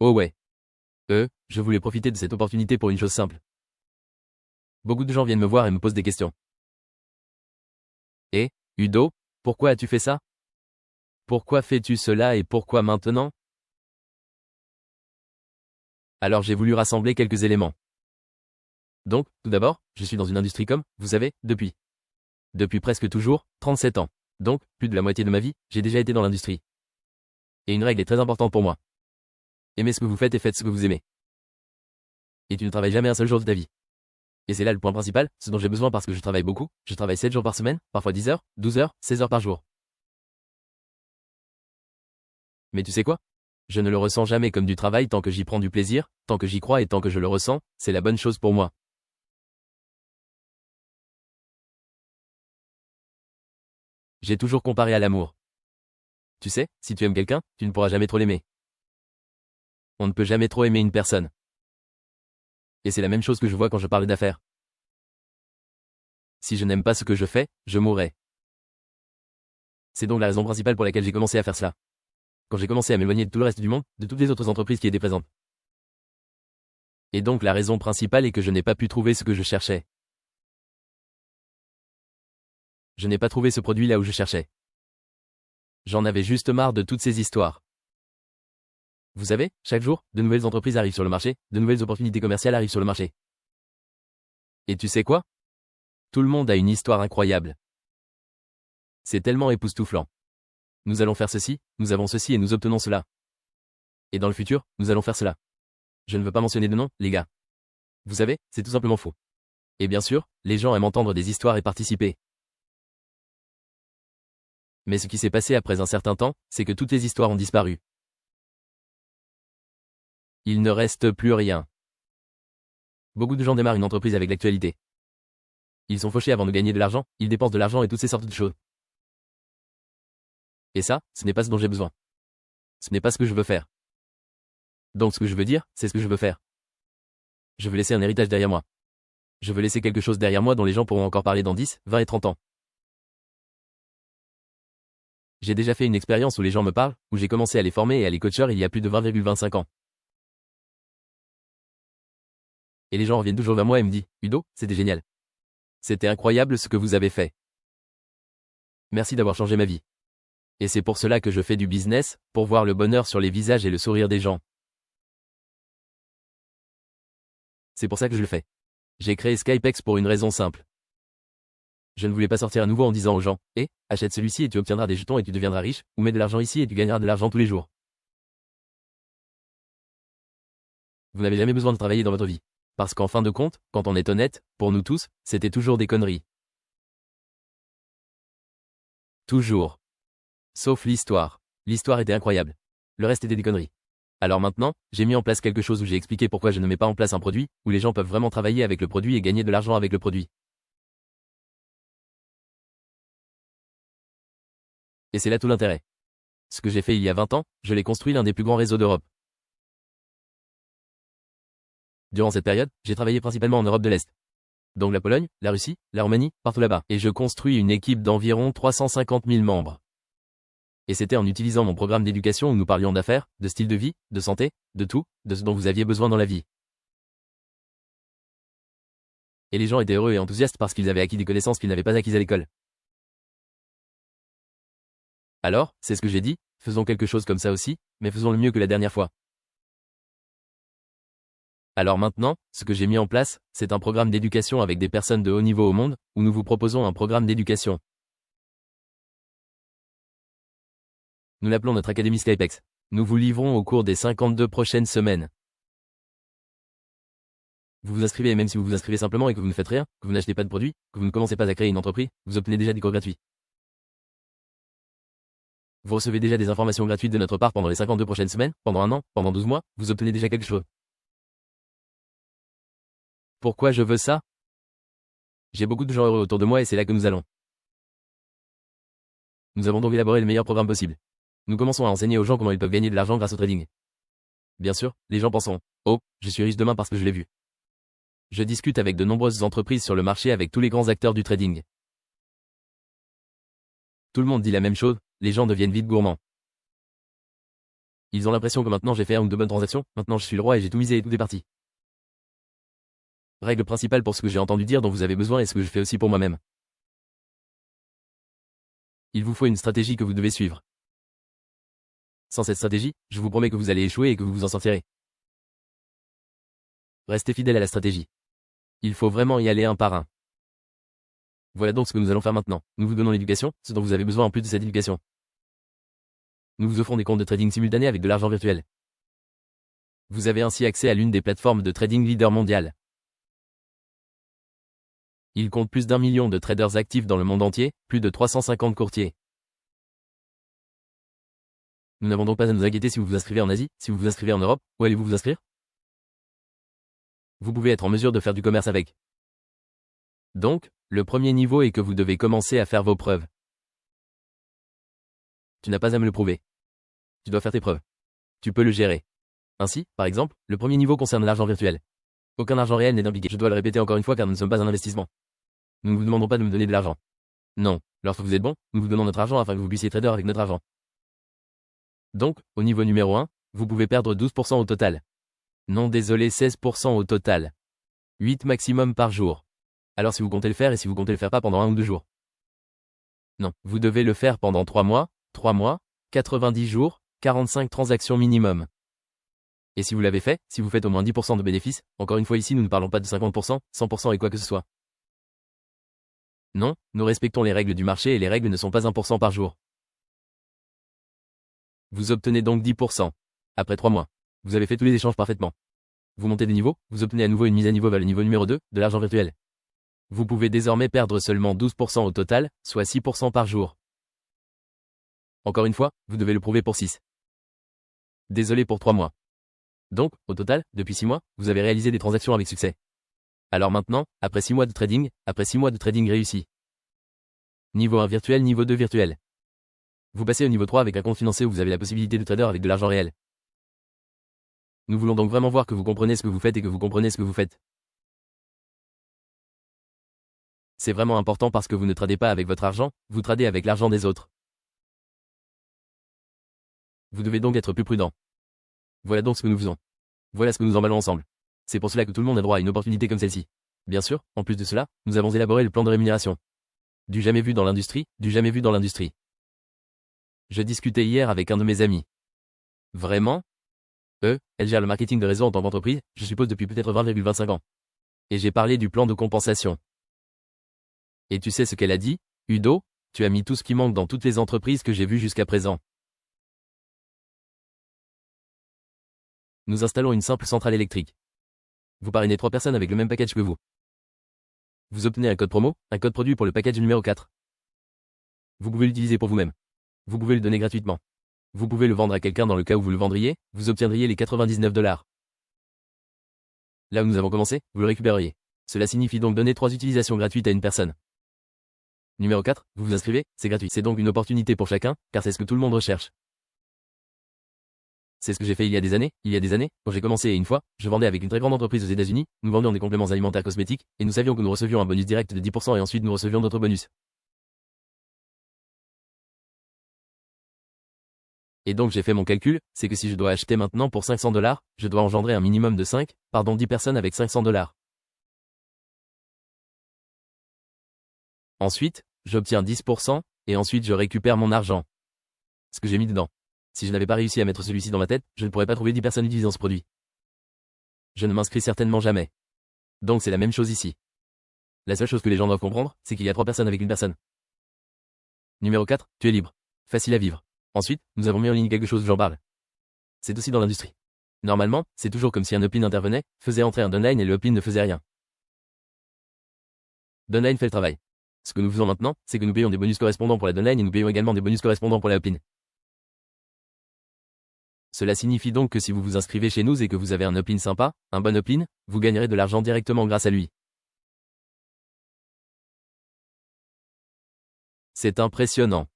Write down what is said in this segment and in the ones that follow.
Oh ouais. Je voulais profiter de cette opportunité pour une chose simple. Beaucoup de gens viennent me voir et me posent des questions. Et, Udo, pourquoi as-tu fait ça? Pourquoi fais-tu cela et pourquoi maintenant? Alors j'ai voulu rassembler quelques éléments. Donc, tout d'abord, je suis dans une industrie comme, vous savez, depuis presque toujours, 37 ans. Donc, plus de la moitié de ma vie, j'ai déjà été dans l'industrie. Et une règle est très importante pour moi. Aimez ce que vous faites et faites ce que vous aimez. Et tu ne travailles jamais un seul jour de ta vie. Et c'est là le point principal, ce dont j'ai besoin parce que je travaille beaucoup, je travaille 7 jours par semaine, parfois 10 heures, 12 heures, 16 heures par jour. Mais tu sais quoi? Je ne le ressens jamais comme du travail tant que j'y prends du plaisir, tant que j'y crois et tant que je le ressens, c'est la bonne chose pour moi. J'ai toujours comparé à l'amour. Tu sais, si tu aimes quelqu'un, tu ne pourras jamais trop l'aimer. On ne peut jamais trop aimer une personne. Et c'est la même chose que je vois quand je parle d'affaires. Si je n'aime pas ce que je fais, je mourrai. C'est donc la raison principale pour laquelle j'ai commencé à faire cela. Quand j'ai commencé à m'éloigner de tout le reste du monde, de toutes les autres entreprises qui étaient présentes. Et donc la raison principale est que je n'ai pas pu trouver ce que je cherchais. Je n'ai pas trouvé ce produit là où je cherchais. J'en avais juste marre de toutes ces histoires. Vous savez, chaque jour, de nouvelles entreprises arrivent sur le marché, de nouvelles opportunités commerciales arrivent sur le marché. Et tu sais quoi? Tout le monde a une histoire incroyable. C'est tellement époustouflant. Nous allons faire ceci, nous avons ceci et nous obtenons cela. Et dans le futur, nous allons faire cela. Je ne veux pas mentionner de nom, les gars. Vous savez, c'est tout simplement faux. Et bien sûr, les gens aiment entendre des histoires et participer. Mais ce qui s'est passé après un certain temps, c'est que toutes les histoires ont disparu. Il ne reste plus rien. Beaucoup de gens démarrent une entreprise avec l'actualité. Ils sont fauchés avant de gagner de l'argent, ils dépensent de l'argent et toutes ces sortes de choses. Et ça, ce n'est pas ce dont j'ai besoin. Ce n'est pas ce que je veux faire. Donc ce que je veux dire, c'est ce que je veux faire. Je veux laisser un héritage derrière moi. Je veux laisser quelque chose derrière moi dont les gens pourront encore parler dans 10, 20 et 30 ans. J'ai déjà fait une expérience où les gens me parlent, où j'ai commencé à les former et à les coacher il y a plus de 20,25 ans. Et les gens reviennent toujours vers moi et me disent, Udo, c'était génial. C'était incroyable ce que vous avez fait. Merci d'avoir changé ma vie. Et c'est pour cela que je fais du business, pour voir le bonheur sur les visages et le sourire des gens. C'est pour ça que je le fais. J'ai créé Skypex pour une raison simple. Je ne voulais pas sortir à nouveau en disant aux gens, achète celui-ci et tu obtiendras des jetons et tu deviendras riche, ou mets de l'argent ici et tu gagneras de l'argent tous les jours. Vous n'avez jamais besoin de travailler dans votre vie. Parce qu'en fin de compte, quand on est honnête, pour nous tous, c'était toujours des conneries. Toujours. Sauf l'histoire. L'histoire était incroyable. Le reste était des conneries. Alors maintenant, j'ai mis en place quelque chose où j'ai expliqué pourquoi je ne mets pas en place un produit, où les gens peuvent vraiment travailler avec le produit et gagner de l'argent avec le produit. Et c'est là tout l'intérêt. Ce que j'ai fait il y a 20 ans, je l'ai construit l'un des plus grands réseaux d'Europe. Durant cette période, j'ai travaillé principalement en Europe de l'Est. Donc la Pologne, la Russie, la Roumanie, partout là-bas. Et je construis une équipe d'environ 350 000 membres. Et c'était en utilisant mon programme d'éducation où nous parlions d'affaires, de style de vie, de santé, de tout, de ce dont vous aviez besoin dans la vie. Et les gens étaient heureux et enthousiastes parce qu'ils avaient acquis des connaissances qu'ils n'avaient pas acquises à l'école. Alors, c'est ce que j'ai dit, faisons quelque chose comme ça aussi, mais faisons le mieux que la dernière fois. Alors maintenant, ce que j'ai mis en place, c'est un programme d'éducation avec des personnes de haut niveau au monde, où nous vous proposons un programme d'éducation. Nous l'appelons notre Académie Skypex. Nous vous livrons au cours des 52 prochaines semaines. Vous vous inscrivez et même si vous vous inscrivez simplement et que vous ne faites rien, que vous n'achetez pas de produits, que vous ne commencez pas à créer une entreprise, vous obtenez déjà des cours gratuits. Vous recevez déjà des informations gratuites de notre part pendant les 52 prochaines semaines, pendant un an, pendant 12 mois, vous obtenez déjà quelque chose. Pourquoi je veux ça? J'ai beaucoup de gens heureux autour de moi et c'est là que nous allons. Nous avons donc élaboré le meilleur programme possible. Nous commençons à enseigner aux gens comment ils peuvent gagner de l'argent grâce au trading. Bien sûr, les gens penseront, oh, je suis riche demain parce que je l'ai vu. Je discute avec de nombreuses entreprises sur le marché avec tous les grands acteurs du trading. Tout le monde dit la même chose, les gens deviennent vite gourmands. Ils ont l'impression que maintenant j'ai fait une ou deux bonnes transactions, maintenant je suis le roi et j'ai tout misé et tout est parti. Règle principale pour ce que j'ai entendu dire dont vous avez besoin et ce que je fais aussi pour moi-même. Il vous faut une stratégie que vous devez suivre. Sans cette stratégie, je vous promets que vous allez échouer et que vous vous en sortirez. Restez fidèle à la stratégie. Il faut vraiment y aller un par un. Voilà donc ce que nous allons faire maintenant. Nous vous donnons l'éducation, ce dont vous avez besoin en plus de cette éducation. Nous vous offrons des comptes de trading simultanés avec de l'argent virtuel. Vous avez ainsi accès à l'une des plateformes de trading leader mondiale. Il compte plus d'1 million de traders actifs dans le monde entier, plus de 350 courtiers. Nous n'avons donc pas à nous inquiéter si vous vous inscrivez en Asie, si vous vous inscrivez en Europe, où allez-vous vous inscrire? Vous pouvez être en mesure de faire du commerce avec. Donc, le premier niveau est que vous devez commencer à faire vos preuves. Tu n'as pas à me le prouver. Tu dois faire tes preuves. Tu peux le gérer. Ainsi, par exemple, le premier niveau concerne l'argent virtuel. Aucun argent réel n'est impliqué. Je dois le répéter encore une fois car nous ne sommes pas un investissement. Nous ne vous demandons pas de me donner de l'argent. Non, lorsque vous êtes bon, nous vous donnons notre argent afin que vous puissiez trader avec notre argent. Donc, au niveau numéro 1, vous pouvez perdre 12% au total. Non désolé, 16% au total. 8 maximum par jour. Alors si vous comptez le faire et si vous comptez le faire pas pendant 1 ou 2 jours. Non, vous devez le faire pendant 3 mois, 90 jours, 45 transactions minimum. Et si vous l'avez fait, si vous faites au moins 10% de bénéfices, encore une fois ici nous ne parlons pas de 50%, 100% et quoi que ce soit. Non, nous respectons les règles du marché et les règles ne sont pas 1% par jour. Vous obtenez donc 10%. Après 3 mois. Vous avez fait tous les échanges parfaitement. Vous montez de niveau, vous obtenez à nouveau une mise à niveau vers le niveau numéro 2, de l'argent virtuel. Vous pouvez désormais perdre seulement 12% au total, soit 6% par jour. Encore une fois, vous devez le prouver pour 6. Désolé pour 3 mois. Donc, au total, depuis 6 mois, vous avez réalisé des transactions avec succès. Alors maintenant, après 6 mois de trading réussi. Niveau 1 virtuel, niveau 2 virtuel. Vous passez au niveau 3 avec un compte financier où vous avez la possibilité de trader avec de l'argent réel. Nous voulons donc vraiment voir que vous comprenez ce que vous faites et que vous comprenez ce que vous faites. C'est vraiment important parce que vous ne tradez pas avec votre argent, vous tradez avec l'argent des autres. Vous devez donc être plus prudent. Voilà donc ce que nous faisons. Voilà ce que nous emballons ensemble. C'est pour cela que tout le monde a droit à une opportunité comme celle-ci. Bien sûr, en plus de cela, nous avons élaboré le plan de rémunération. Du jamais vu dans l'industrie, du jamais vu dans l'industrie. Je discutais hier avec un de mes amis. Vraiment? Elle gère le marketing de réseau en tant qu'entreprise, je suppose depuis peut-être 20,25 ans. Et j'ai parlé du plan de compensation. Et tu sais ce qu'elle a dit? Udo, tu as mis tout ce qui manque dans toutes les entreprises que j'ai vues jusqu'à présent. Nous installons une simple centrale électrique. Vous parrainez 3 personnes avec le même package que vous. Vous obtenez un code promo, un code produit pour le package numéro 4. Vous pouvez l'utiliser pour vous-même. Vous pouvez le donner gratuitement. Vous pouvez le vendre à quelqu'un dans le cas où vous le vendriez, vous obtiendriez les 99 $. Là où nous avons commencé, vous le récupéreriez. Cela signifie donc donner 3 utilisations gratuites à une personne. Numéro 4, vous vous inscrivez, c'est gratuit. C'est donc une opportunité pour chacun, car c'est ce que tout le monde recherche. C'est ce que j'ai fait il y a des années, quand j'ai commencé et une fois, je vendais avec une très grande entreprise aux États-Unis, nous vendions des compléments alimentaires cosmétiques, et nous savions que nous recevions un bonus direct de 10% et ensuite nous recevions d'autres bonus. Et donc j'ai fait mon calcul, c'est que si je dois acheter maintenant pour 500 $, je dois engendrer un minimum de 10 personnes avec 500 $. Ensuite, j'obtiens 10%, et ensuite je récupère mon argent. Ce que j'ai mis dedans. Si je n'avais pas réussi à mettre celui-ci dans ma tête, je ne pourrais pas trouver 10 personnes utilisant ce produit. Je ne m'inscris certainement jamais. Donc c'est la même chose ici. La seule chose que les gens doivent comprendre, c'est qu'il y a 3 personnes avec une personne. Numéro 4, tu es libre. Facile à vivre. Ensuite, nous avons mis en ligne quelque chose, j'en parle. C'est aussi dans l'industrie. Normalement, c'est toujours comme si un upline intervenait, faisait entrer un downline et le upline ne faisait rien. Downline fait le travail. Ce que nous faisons maintenant, c'est que nous payons des bonus correspondants pour la downline et nous payons également des bonus correspondants pour la upline. Cela signifie donc que si vous vous inscrivez chez nous et que vous avez un upline sympa, un bon upline, vous gagnerez de l'argent directement grâce à lui. C'est impressionnant.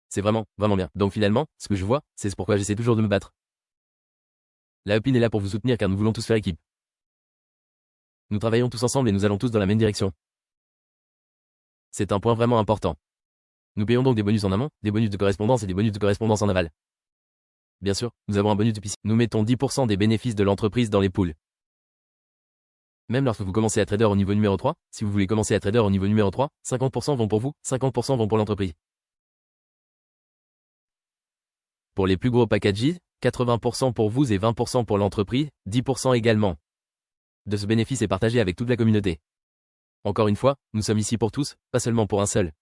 C'est vraiment, vraiment bien. Donc finalement, ce que je vois, c'est pourquoi j'essaie toujours de me battre. La upline est là pour vous soutenir car nous voulons tous faire équipe. Nous travaillons tous ensemble et nous allons tous dans la même direction. C'est un point vraiment important. Nous payons donc des bonus en amont, des bonus de correspondance et des bonus de correspondance en aval. Bien sûr, nous avons un bonus de piscine. Nous mettons 10% des bénéfices de l'entreprise dans les pools. Même lorsque vous commencez à trader au niveau numéro 3, si vous voulez commencer à trader au niveau numéro 3, 50% vont pour vous, 50% vont pour l'entreprise. Pour les plus gros packages, 80% pour vous et 20% pour l'entreprise, 10% également. De ce bénéfice est partagé avec toute la communauté. Encore une fois, nous sommes ici pour tous, pas seulement pour un seul.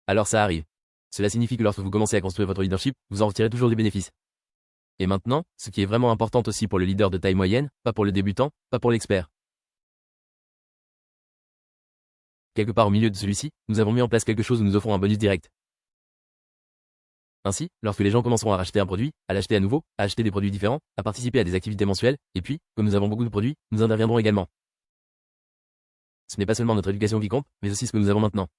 Alors ça arrive. Cela signifie que lorsque vous commencez à construire votre leadership, vous en retirez toujours des bénéfices. Et maintenant, ce qui est vraiment important aussi pour le leader de taille moyenne, pas pour le débutant, pas pour l'expert. Quelque part au milieu de celui-ci, nous avons mis en place quelque chose où nous offrons un bonus direct. Ainsi, lorsque les gens commenceront à racheter un produit, à l'acheter à nouveau, à acheter des produits différents, à participer à des activités mensuelles, et puis, comme nous avons beaucoup de produits, nous interviendrons également. Ce n'est pas seulement notre éducation qui compte, mais aussi ce que nous avons maintenant.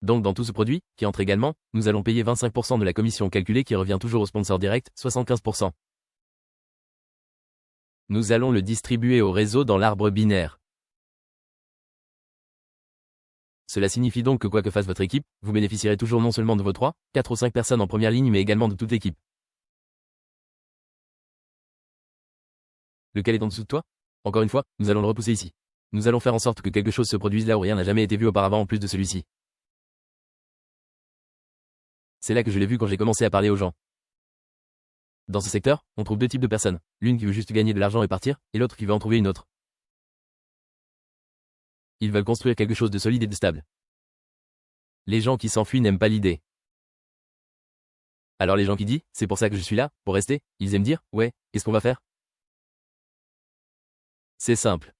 Donc dans tout ce produit, qui entre également, nous allons payer 25% de la commission calculée qui revient toujours au sponsor direct, 75%. Nous allons le distribuer au réseau dans l'arbre binaire. Cela signifie donc que quoi que fasse votre équipe, vous bénéficierez toujours non seulement de vos 3, 4 ou 5 personnes en première ligne mais également de toute l'équipe. Lequel est en dessous de toi? Encore une fois, nous allons le repousser ici. Nous allons faire en sorte que quelque chose se produise là où rien n'a jamais été vu auparavant en plus de celui-ci. C'est là que je l'ai vu quand j'ai commencé à parler aux gens. Dans ce secteur, on trouve deux types de personnes. L'une qui veut juste gagner de l'argent et partir, et l'autre qui veut en trouver une autre. Ils veulent construire quelque chose de solide et de stable. Les gens qui s'enfuient n'aiment pas l'idée. Alors les gens qui disent, c'est pour ça que je suis là, pour rester, ils aiment dire, ouais, qu'est-ce qu'on va faire? C'est simple.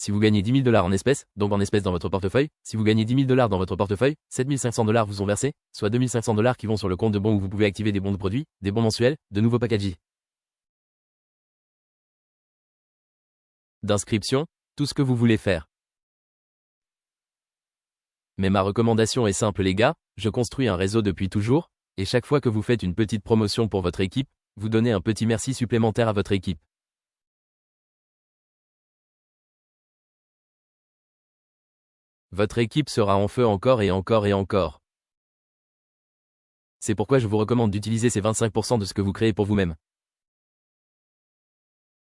Si vous gagnez 10 000 $ en espèces, donc en espèces dans votre portefeuille, si vous gagnez 10 000 $ dans votre portefeuille, 7 500 $ vous sont versés, soit 2 500 $ qui vont sur le compte de bons où vous pouvez activer des bons de produits, des bons mensuels, de nouveaux packages d'inscription, tout ce que vous voulez faire. Mais ma recommandation est simple les gars, je construis un réseau depuis toujours, et chaque fois que vous faites une petite promotion pour votre équipe, vous donnez un petit merci supplémentaire à votre équipe. Votre équipe sera en feu encore et encore et encore. C'est pourquoi je vous recommande d'utiliser ces 25% de ce que vous créez pour vous-même.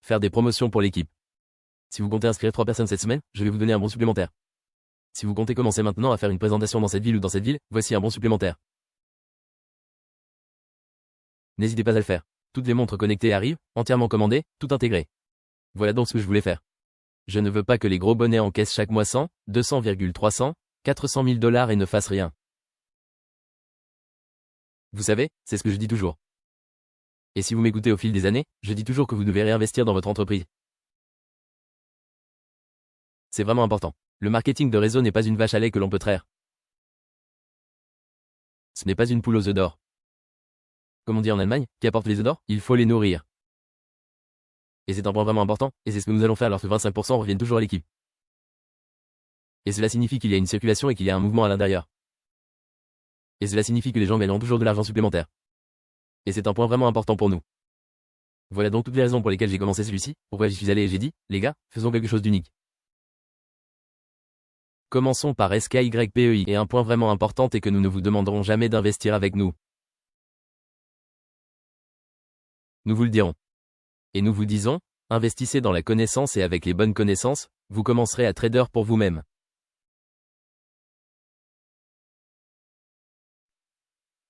Faire des promotions pour l'équipe. Si vous comptez inscrire 3 personnes cette semaine, je vais vous donner un bon supplémentaire. Si vous comptez commencer maintenant à faire une présentation dans cette ville ou dans cette ville, voici un bon supplémentaire. N'hésitez pas à le faire. Toutes les montres connectées arrivent, entièrement commandées, tout intégré. Voilà donc ce que je voulais faire. Je ne veux pas que les gros bonnets encaissent chaque mois 100, 200,300, 400 000 $ et ne fassent rien. Vous savez, c'est ce que je dis toujours. Et si vous m'écoutez au fil des années, je dis toujours que vous devez réinvestir dans votre entreprise. C'est vraiment important. Le marketing de réseau n'est pas une vache à lait que l'on peut traire. Ce n'est pas une poule aux œufs d'or. Comme on dit en Allemagne, qui apporte les œufs d'or, il faut les nourrir. Et c'est un point vraiment important, et c'est ce que nous allons faire lorsque 25% reviennent toujours à l'équipe. Et cela signifie qu'il y a une circulation et qu'il y a un mouvement à l'intérieur. Et cela signifie que les gens gagneront toujours de l'argent supplémentaire. Et c'est un point vraiment important pour nous. Voilà donc toutes les raisons pour lesquelles j'ai commencé celui-ci, pourquoi j'y suis allé et j'ai dit, les gars, faisons quelque chose d'unique. Commençons par SKYPEI, et un point vraiment important est que nous ne vous demanderons jamais d'investir avec nous. Nous vous le dirons. Et nous vous disons, investissez dans la connaissance et avec les bonnes connaissances, vous commencerez à trader pour vous-même.